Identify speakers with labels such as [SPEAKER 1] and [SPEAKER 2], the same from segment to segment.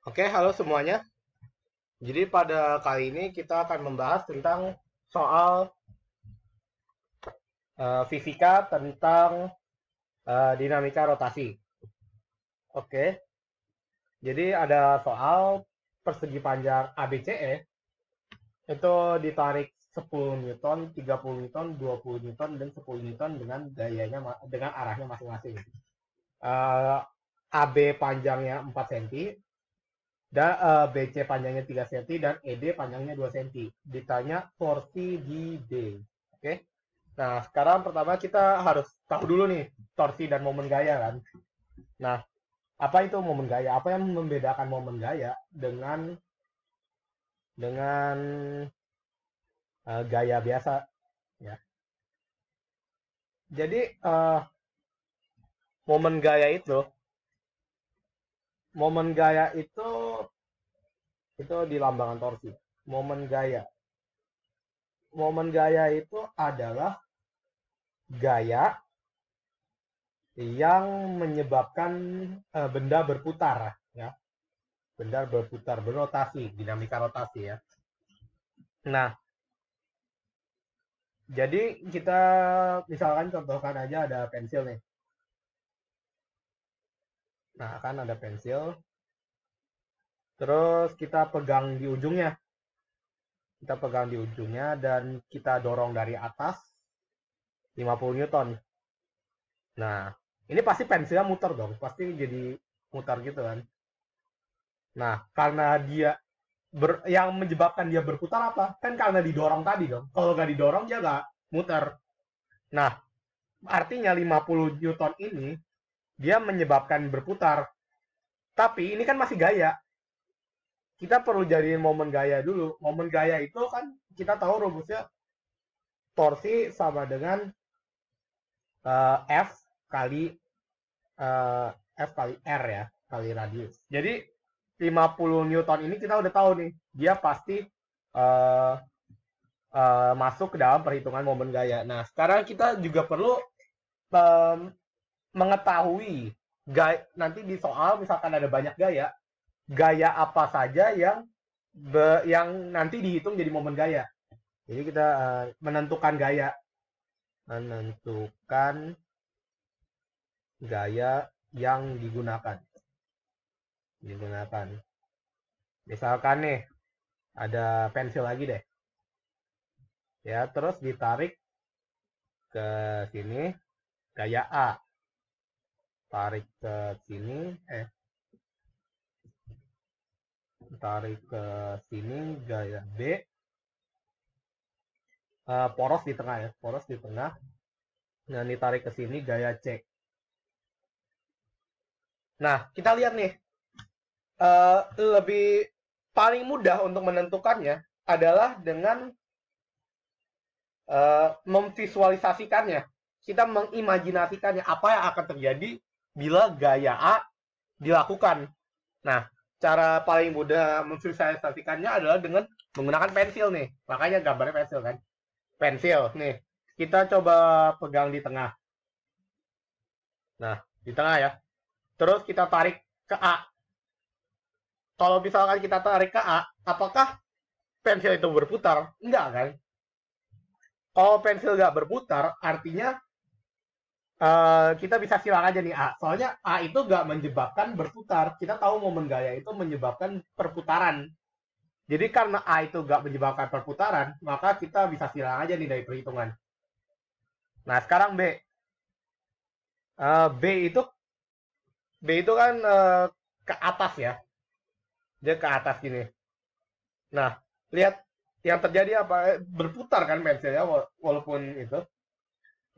[SPEAKER 1] Oke, halo semuanya. Jadi pada kali ini kita akan membahas tentang soal fisika tentang dinamika rotasi. Oke, jadi ada soal persegi panjang ABCE itu ditarik 10 Newton, 30 Newton, 20 Newton, dan 10 Newton dengan dengan arahnya masing-masing. AB panjangnya 4 cm, dan BC panjangnya 3 cm, dan ED panjangnya 2 cm. Ditanya torsi di D. Oke. Nah, sekarang pertama kita harus tahu dulu nih torsi dan momen gaya kan. Nah, apa itu momen gaya? Apa yang membedakan momen gaya dengan gaya biasa ya. Jadi momen gaya itu itu di lambangan torsi. Momen gaya. Momen gaya itu adalah gaya yang menyebabkan benda berputar ya. Benda berputar, berotasi, dinamika rotasi ya. Nah, jadi kita misalkan contohkan aja ada pensil nih. Nah, kan ada pensil. Terus kita pegang di ujungnya. Kita pegang di ujungnya dan kita dorong dari atas 50 Newton. Nah, ini pasti pensilnya muter dong. Pasti jadi muter gitu kan. Nah, karena dia yang menyebabkan dia berputar apa? Kan karena didorong tadi dong. Kalau nggak didorong dia nggak muter. Nah, artinya 50 Newton ini dia menyebabkan berputar. Tapi ini kan masih gaya. Kita perlu jadiin momen gaya dulu. Momen gaya itu kan kita tahu rumusnya torsi sama dengan F kali uh, F kali R ya, kali radius. Jadi 50 Newton ini kita udah tahu nih, dia pasti uh, masuk ke dalam perhitungan momen gaya. Nah, sekarang kita juga perlu um, mengetahui nanti di soal misalkan ada banyak gaya, gaya apa saja yang nanti dihitung jadi momen gaya. Jadi kita menentukan gaya yang digunakan. Misalkan nih ada pensil lagi deh. Ya, terus ditarik ke sini gaya A. Tarik ke sini tarik ke sini gaya B. Poros di tengah ya, poros di tengah. Nah, ditarik ke sini gaya C. Nah, kita lihat nih, lebih paling mudah untuk menentukannya adalah dengan memvisualisasikannya. Kita mengimajinasikannya apa yang akan terjadi bila gaya A dilakukan. Nah, cara paling mudah memvisualisasikannya adalah dengan menggunakan pensil nih. Makanya gambarnya pensil kan. Pensil nih. Kita coba pegang di tengah. Nah, di tengah ya. Terus kita tarik ke A. Kalau misalkan kita tarik ke A, apakah pensil itu berputar? Enggak kan? Kalau pensil nggak berputar, artinya kita bisa silang aja nih A. Soalnya A itu nggak menyebabkan berputar. Kita tahu momen gaya itu menyebabkan perputaran. Jadi karena A itu nggak menyebabkan perputaran, maka kita bisa silang aja nih dari perhitungan. Nah, sekarang B. B itu kan ke atas ya. Dia ke atas gini. Nah, lihat yang terjadi apa? Berputar kan pensilnya walaupun itu.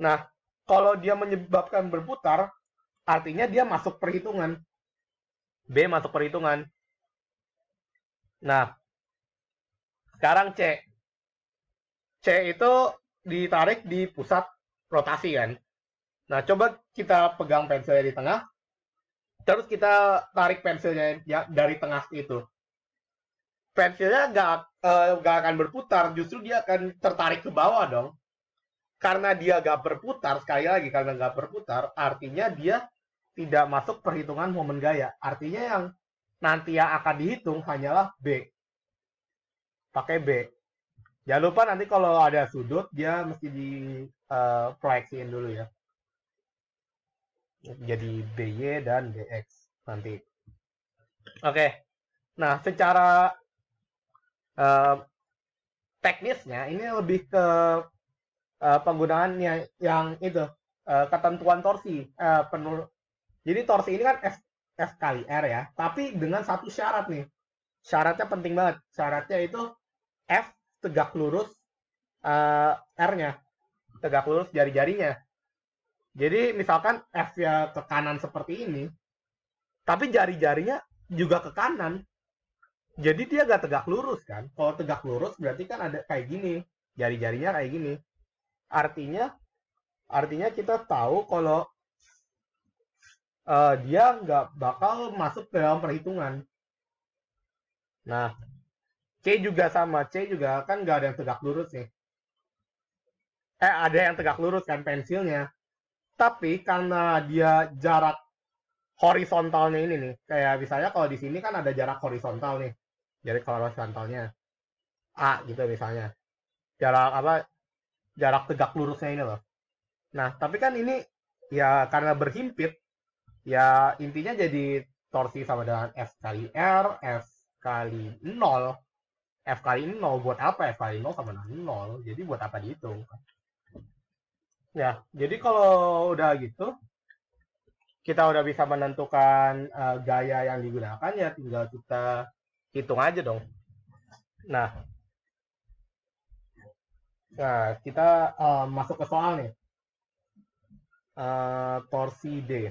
[SPEAKER 1] Nah, kalau dia menyebabkan berputar, artinya dia masuk perhitungan. B masuk perhitungan. Nah, sekarang C. C itu ditarik di pusat rotasi kan. Nah, coba kita pegang pensilnya di tengah. Terus kita tarik pensilnya dari tengah itu. Pensilnya nggak akan berputar, justru dia akan tertarik ke bawah dong. Karena dia nggak berputar, sekali lagi karena nggak berputar, artinya dia tidak masuk perhitungan momen gaya. Artinya yang nanti yang akan dihitung hanyalah B. Pakai B. Jangan lupa nanti kalau ada sudut, dia mesti diproyeksiin dulu ya. Jadi BY dan BX nanti. Oke. Nah, secara teknisnya ini lebih ke penggunaan yang itu ketentuan torsi. Jadi torsi ini kan F kali R ya, tapi dengan satu syarat nih. Syaratnya penting banget. Syaratnya itu F tegak lurus R-nya, tegak lurus jari-jarinya. Jadi misalkan F ya ke kanan seperti ini, tapi jari-jarinya juga ke kanan. Jadi dia gak tegak lurus kan. Kalau tegak lurus berarti kan ada kayak gini. Jari-jarinya kayak gini. Artinya kita tahu kalau dia nggak bakal masuk ke dalam perhitungan. Nah, C juga sama. C juga kan nggak ada yang tegak lurus nih. Ada yang tegak lurus kan pensilnya. Tapi karena dia jarak horizontalnya ini nih. Kayak misalnya kalau di sini kan ada jarak horizontal nih. Jarak horizontalnya. A gitu misalnya. Jarak tegak lurusnya ini loh. Nah, tapi kan ini ya karena berhimpit, ya intinya jadi torsi sama dengan F kali R, F kali 0. F kali 0 buat apa? F kali 0 sama dengan 0. Jadi buat apa dihitung? Ya, jadi kalau udah gitu, kita udah bisa menentukan gaya yang digunakan, ya tinggal kita hitung aja dong. Nah kita masuk ke soal nih. Torsi D.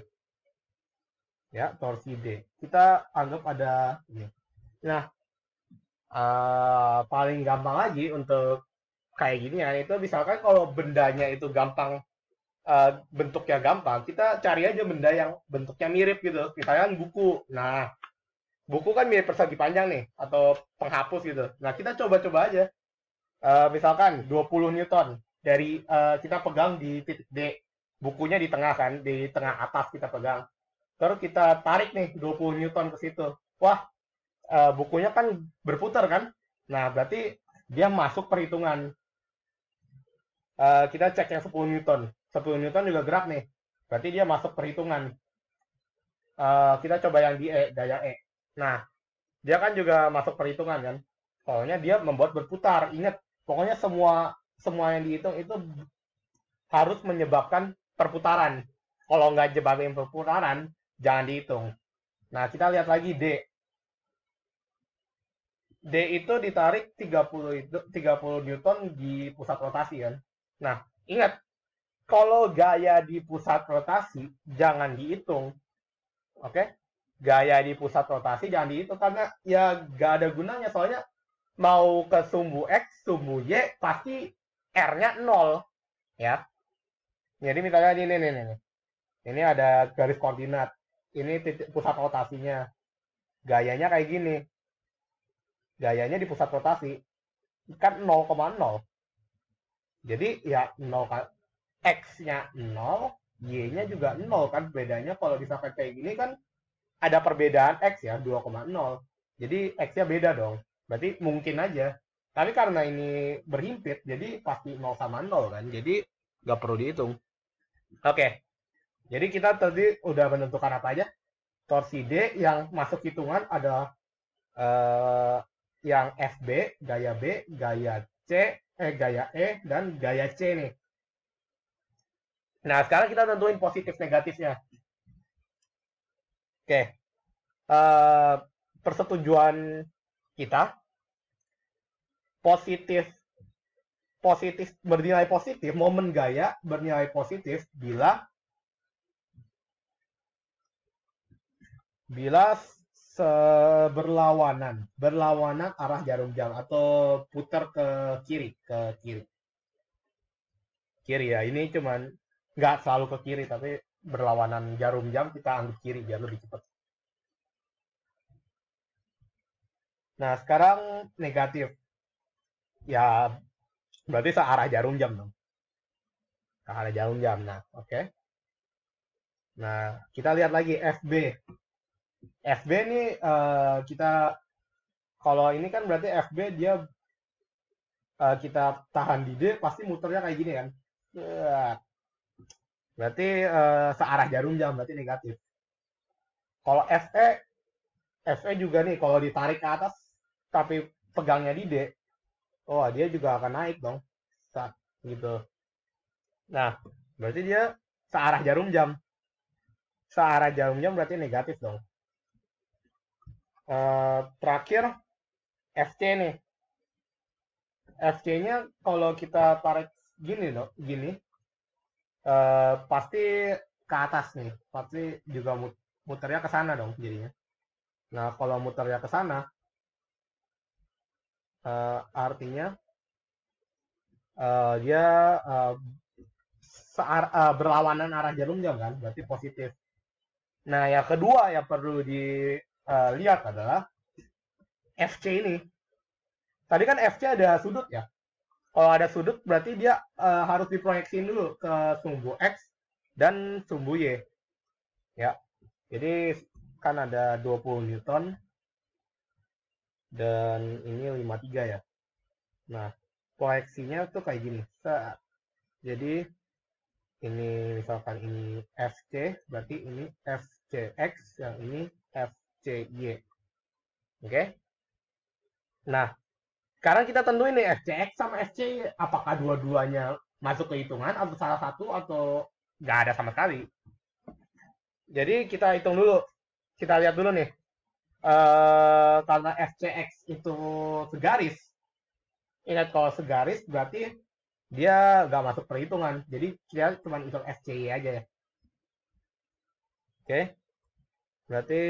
[SPEAKER 1] Ya, torsi D. Kita anggap ada ini. Nah, paling gampang lagi untuk kayak gini ya, itu misalkan kalau bendanya itu gampang, bentuknya gampang, kita cari aja benda yang bentuknya mirip gitu. Misalkan buku. Nah, buku kan mirip persegi panjang nih, atau penghapus gitu. Nah, kita coba-coba aja. Misalkan 20 Newton dari kita pegang di titik D. Bukunya di tengah kan, di tengah atas kita pegang. Terus kita tarik nih 20 Newton ke situ. Wah, bukunya kan berputar kan? Nah, berarti dia masuk perhitungan. Kita cek yang 10 Newton. 10 Newton juga gerak nih. Berarti dia masuk perhitungan. Kita coba yang di E, daya E. Nah, dia kan juga masuk perhitungan kan? Soalnya dia membuat berputar. Ingat, pokoknya semua yang dihitung itu harus menyebabkan perputaran. Kalau nggak jebakin perputaran, jangan dihitung. Nah, kita lihat lagi D. D itu ditarik 30 Newton di pusat rotasi kan. Nah, ingat, kalau gaya di pusat rotasi jangan dihitung. Oke? Gaya di pusat rotasi jangan dihitung karena ya nggak ada gunanya, soalnya mau ke sumbu X, sumbu Y pasti R-nya 0 ya. Jadi misalnya ini. Ini ada garis koordinat. Ini titik pusat rotasinya. Gayanya kayak gini. Gayanya di pusat rotasi kan 0,0. Jadi ya 0 X-nya 0, Y-nya juga 0 kan. Bedanya kalau misalkan kayak gini kan ada perbedaan X ya, 2,0. Jadi X-nya beda dong. Berarti mungkin aja. Tapi karena ini berhimpit, jadi pasti 0 sama 0 kan. Jadi nggak perlu dihitung. Oke. Jadi kita tadi udah menentukan apa aja. Torsi D yang masuk hitungan ada yang FB, gaya B, gaya C, gaya E, dan gaya C nih. Nah, sekarang kita tentuin positif negatifnya. Oke. Persetujuan kita positif bernilai positif, momen gaya bernilai positif bila berlawanan arah jarum jam atau putar ke kiri ya. Ini cuman nggak selalu ke kiri, tapi berlawanan jarum jam kita anggap kiri biar lebih cepat. Nah, sekarang negatif. Ya, berarti searah jarum jam dong. Searah jarum jam. Nah, oke. Nah, kita lihat lagi FB. FB nih kita kalau ini kan berarti FB dia kita tahan di D pasti muternya kayak gini kan. Eh, Berarti searah jarum jam berarti negatif. Kalau FE juga nih kalau ditarik ke atas tapi pegangnya di D, oh dia juga akan naik dong. Saat gitu. Nah, berarti dia searah jarum jam. Searah jarum jam berarti negatif dong. Terakhir FC nih. FC-nya kalau kita tarik gini loh, gini pasti ke atas nih. Pasti juga muternya ke sana dong jadinya. Nah, kalau muternya ke sana artinya dia berlawanan arah jarum jam kan, berarti positif. Nah, yang kedua yang perlu dilihat adalah FC ini. Tadi kan FC ada sudut ya. Kalau ada sudut berarti dia harus diproyeksiin dulu ke sumbu X dan sumbu Y. Ya. Jadi kan ada 20 Newton dan ini 53 ya. Nah, proyeksinya tuh kayak gini. Jadi ini misalkan ini FC, berarti ini FCX, yang ini FCY. Oke? Nah, sekarang kita tentuin nih FCX sama FCY, apakah dua-duanya masuk ke hitungan atau salah satu atau nggak ada sama sekali. Jadi kita hitung dulu, kita lihat dulu nih. Karena FCX itu segaris, ingat kalau segaris berarti dia nggak masuk perhitungan. Jadi kita cuma hitung FCY aja ya. Oke, berarti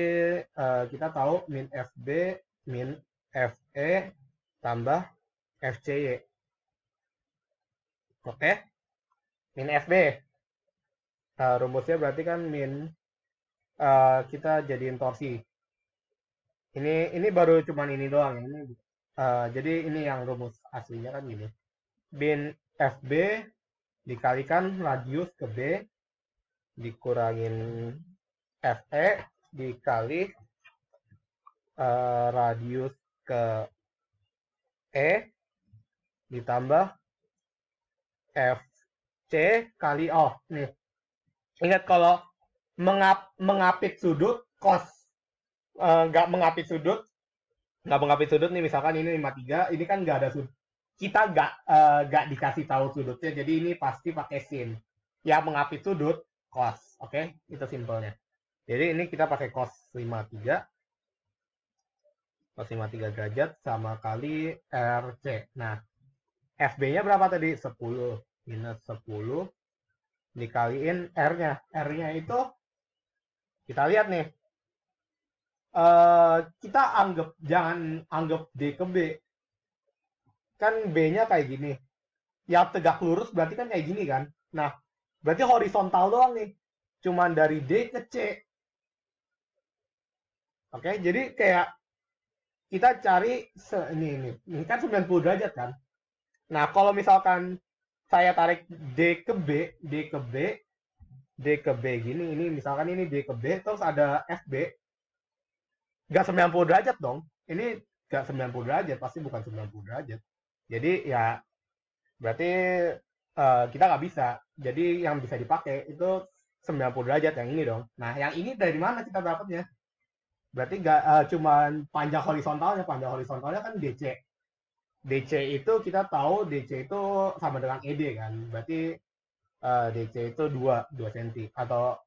[SPEAKER 1] kita tahu min FB min FE tambah FCY. Oke, min FB. Rumusnya berarti kan min kita jadiin torsi. Ini baru cuman ini doang. Ini jadi ini yang rumus aslinya kan gini. Min FB dikalikan radius ke B dikurangin FE dikali radius ke E ditambah FC kali nih. Ingat kalau mengapit sudut cos nggak mengapit sudut nih misalkan ini 53 ini kan nggak ada sudut kita nggak dikasih tahu sudutnya jadi ini pasti pakai sin yang mengapit sudut cos oke? Itu simpelnya jadi ini kita pakai cos 53 derajat sama kali RC. Nah FB-nya berapa tadi? 10 minus 10 dikaliin R-nya. R-nya itu kita lihat nih. Kita jangan anggap D ke B. Kan B-nya kayak gini. Yang tegak lurus berarti kan kayak gini kan. Nah, berarti horizontal doang nih. Cuman dari D ke C. Oke, jadi kayak kita cari ini kan 90 derajat kan. Nah, kalau misalkan saya tarik D ke B, D ke B gini, ini misalkan ini D ke B, terus ada FB, nggak 90 derajat dong. Ini nggak 90 derajat, pasti bukan 90 derajat. Jadi ya, berarti kita nggak bisa. Jadi yang bisa dipakai itu 90 derajat yang ini dong. Nah, yang ini dari mana kita dapatnya? Berarti nggak cuman panjang horizontalnya kan DC. DC itu kita tahu DC itu sama dengan ED kan. Berarti DC itu 2 cm atau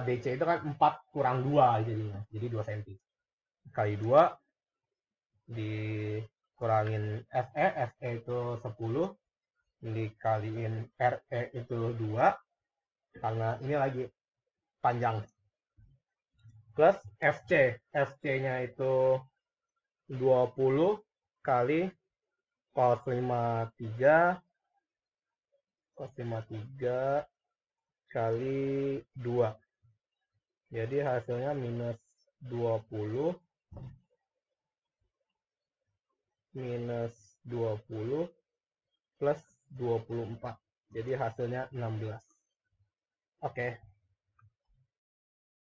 [SPEAKER 1] DC itu kan 4 kurang 2 jadinya. Jadi 2 cm. Kali 2 dikurangin FE itu 10 dikaliin RE itu 2 karena ini lagi panjang. Plus FC-nya itu 20 kali cos 53 kali 2. Jadi hasilnya minus 20 plus 24. Jadi hasilnya 16. Oke.